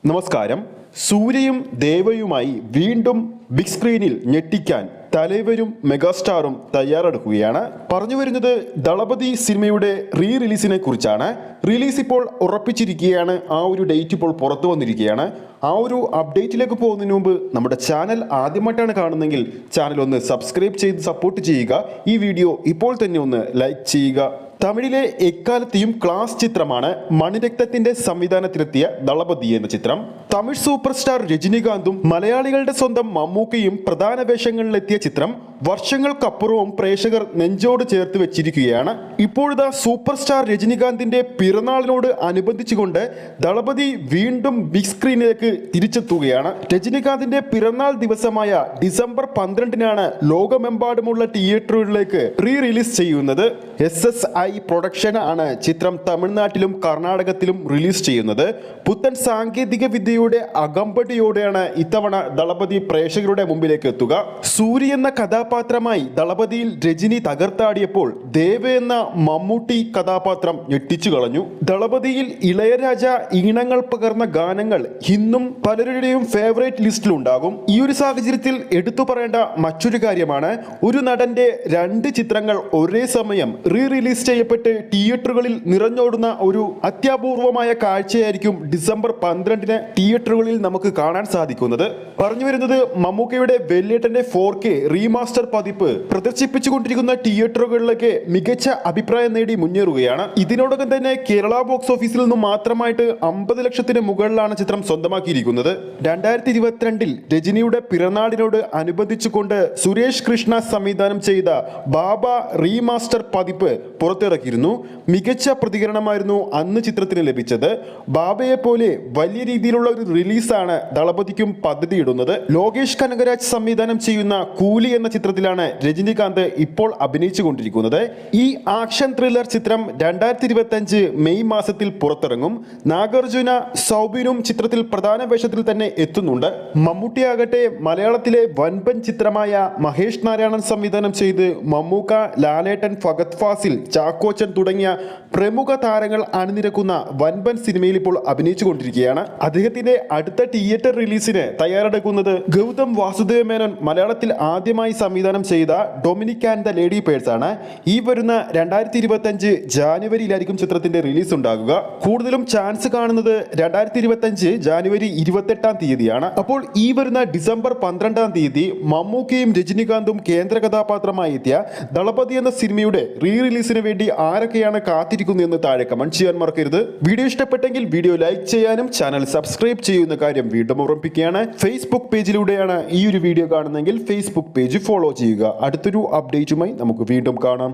നമസ്കാരം. സൂര്യയും ദേവയുമായി വീണ്ടും ബിഗ് സ്ക്രീനിൽ ഞെട്ടിക്കാൻ തലൈവരും മെഗാസ്റ്റാറും തയ്യാറെടുക്കുകയാണ്. പറഞ്ഞു വരുന്നത് ദളപതി സിനിമയുടെ റിലീസിനെ കുറിച്ചാണ്. റിലീസ് ഇപ്പോൾ ഉറപ്പിച്ചിരിക്കുകയാണ്. ആ ഒരു ഡേറ്റ് ഇപ്പോൾ പുറത്തു വന്നിരിക്കുകയാണ്. ആ ഒരു അപ്ഡേറ്റിലേക്ക് പോകുന്നതിന് മുമ്പ് നമ്മുടെ ചാനൽ ആദ്യമായിട്ടാണ് കാണുന്നതെങ്കിൽ ചാനൽ ഒന്ന് സബ്സ്ക്രൈബ് ചെയ്ത് സപ്പോർട്ട് ചെയ്യുക. ഈ വീഡിയോ ഇപ്പോൾ തന്നെ ഒന്ന് ലൈക്ക് ചെയ്യുക. തമിഴിലെ എക്കാലത്തെയും ക്ലാസ് ചിത്രമാണ് മണിരത്നത്തിന്റെ സംവിധാനത്തിലെത്തിയ ദളപതി എന്ന ചിത്രം. തമിഴ് സൂപ്പർ സ്റ്റാർ രജനികാന്തും മലയാളികളുടെ സ്വന്തം മമ്മൂക്കയും പ്രധാന വേഷങ്ങളിലെത്തിയ ചിത്രം വർഷങ്ങൾക്കപ്പുറവും പ്രേക്ഷകർ നെഞ്ചോട് ചേർത്ത് വെച്ചിരിക്കുകയാണ്. ഇപ്പോഴത്തെ സൂപ്പർ സ്റ്റാർ രജനികാന്തിന്റെ പിറന്നാളിനോട് അനുബന്ധിച്ചുകൊണ്ട് ദളപതി വീണ്ടും ബിഗ് സ്ക്രീനിലേക്ക് തിരിച്ചെത്തുകയാണ്. രജനികാന്തിന്റെ പിറന്നാൾ ദിവസമായ ഡിസംബർ 12-നാണ് ലോകമെമ്പാടുമുള്ള തിയേറ്ററുകളിലേക്ക് റിലീസ് ചെയ്യുന്നത്. SSI പ്രൊഡക്ഷൻ ആണ് ചിത്രം തമിഴ്നാട്ടിലും കർണാടകത്തിലും റിലീസ് ചെയ്യുന്നത്. പുത്തൻ സാങ്കേതിക വിദ്യയുടെ അകമ്പടിയോടെയാണ് ഇത്തവണ ദളപതി പ്രേക്ഷകരുടെ മുമ്പിലേക്ക് എത്തുക. സൂര്യ എന്ന കഥാപാത്രമായി ദളപതിയിൽ രജനി തകർത്താടിയപ്പോൾ ദേവ എന്ന മമ്മൂട്ടി കഥാപാത്രം ഞെട്ടിച്ചു കളഞ്ഞു. ദളപതിയിൽ ഇളയരാജ ഈണങ്ങൾ പകർന്ന ഗാനങ്ങൾ ഇന്നും പലരുടെയും ഫേവറേറ്റ് ലിസ്റ്റിലുണ്ടാകും. ഈ ഒരു സാഹചര്യത്തിൽ എടുത്തു പറയേണ്ട മറ്റൊരു കാര്യമാണ്, ഒരു നടന്റെ 2 ചിത്രങ്ങൾ ഒരേ സമയം റിലീസ് ചെയ്യപ്പെട്ട് തിയേറ്ററുകളിൽ നിറഞ്ഞോടുന്ന ഒരു അത്യപൂർവമായ കാഴ്ചയായിരിക്കും ഡിസംബർ 12-ന് തിയേറ്ററുകളിൽ നമുക്ക് കാണാൻ സാധിക്കുന്നത്. പറഞ്ഞു വരുന്നത് മമ്മൂക്കയുടെ വെള്ളിയേട്ടന്റെ 4K റീമാസ്റ്റർ പതിപ്പ് പ്രദർശിപ്പിച്ചുകൊണ്ടിരിക്കുന്ന തിയേറ്ററുകളിലേക്ക് മികച്ച അഭിപ്രായം നേടി മുന്നേറുകയാണ്. ഇതിനോടകം തന്നെ കേരള ബോക്സ് ഓഫീസിൽ നിന്നും മാത്രമായിട്ട് 50 ലക്ഷത്തിന് മുകളിലാണ് ചിത്രം സ്വന്തമാക്കിയിരിക്കുന്നത്. 2022-ൽ രജനിയുടെ പിറന്നാളിനോട് അനുബന്ധിച്ചുകൊണ്ട് സുരേഷ് കൃഷ്ണ സംവിധാനം ചെയ്ത ബാബ റീമാസ്റ്റർ പതിപ്പ് പുറത്തിറക്കിയിരുന്നു. മികച്ച പ്രതികരണമായിരുന്നു അന്ന് ചിത്രത്തിന് ലഭിച്ചത്. ബാബയെ പോലെ വലിയ രീതിയിലുള്ള ഒരു റിലീസാണ് ദളപതിക്കും പദ്ധതിയിടുന്നത്. ലോകേഷ് കനകരാജ് സംവിധാനം ചെയ്യുന്ന കൂലി എന്ന ചിത്രത്തിലാണ് രജനികാന്ത് ഇപ്പോൾ അഭിനയിച്ചുകൊണ്ടിരിക്കുന്നത്. ഈ ആക്ഷൻ ത്രില്ലർ ചിത്രം 2025 മെയ് മാസത്തിൽ പുറത്തിറങ്ങും. നാഗാർജുന സൗബിനും ചിത്രത്തിൽ പ്രധാന വേഷത്തിൽ തന്നെ എത്തുന്നുണ്ട്. മമ്മൂട്ടിയാകട്ടെ മലയാളത്തിലെ വൻപൻ ചിത്രമായ മഹേഷ് നാരായണൻ സംവിധാനം ചെയ്ത് മമ്മൂക്ക, ലാലേട്ടൻ, ഫഗത് ഫാസിൽ, ചാക്കോച്ചൻ തുടങ്ങിയ പ്രമുഖ താരങ്ങൾ അണിനിരക്കുന്ന വൻപൻ സിനിമയിൽ ഇപ്പോൾ അഭിനയിച്ചുകൊണ്ടിരിക്കുകയാണ്. അദ്ദേഹത്തിന്റെ അടുത്ത തിയേറ്റർ റിലീസിന് തയ്യാറെടുക്കുന്നത് ഗൗതം വാസുദേവ മേനോൻ മലയാളത്തിൽ ആദ്യമായി സംവിധാനം ചെയ്ത Dominic and the lady purse ആണ്. ഈ വരുന്ന 2025 ജാനുവരിയിലായിരിക്കും ചിത്രത്തിന്റെ റിലീസ് ഉണ്ടാകുക. കൂടുതലും ചാൻസ് കാണുന്നത് 2025 ജാനുവരി 28-ാം തീയതിയാണ്. അപ്പോൾ ഈ വരുന്ന ഡിസംബർ 12-ാം തീയതി മമ്മൂക്കയും രജനികാന്തും കേന്ദ്ര കഥാപാത്രമായി എത്തിയ ദളപതി എന്ന സിനിമയുടെ റിലീസിന് വേണ്ടി ആരൊക്കെയാണ് കാത്തിരിക്കുന്നതെന്ന് താഴെ കമന്റ് ചെയ്യാൻ മറക്കരുത്. വീഡിയോ ഇഷ്ടപ്പെട്ടെങ്കിൽ വീഡിയോ ലൈക്ക് ചെയ്യാനും ചാനൽ സബ്സ്ക്രൈബ് ചെയ്യുന്ന കാര്യം വീണ്ടും ഓർമ്മിപ്പിക്കുകയാണ്. ഫേസ്ബുക്ക് പേജിലൂടെയാണ് ഈ ഒരു വീഡിയോ കാണുന്നതെങ്കിൽ ഫേസ്ബുക്ക് പേജ് ഫോളോ ചെയ്യുക. അടുത്തൊരു അപ്ഡേറ്റുമായി നമുക്ക് വീണ്ടും കാണാം.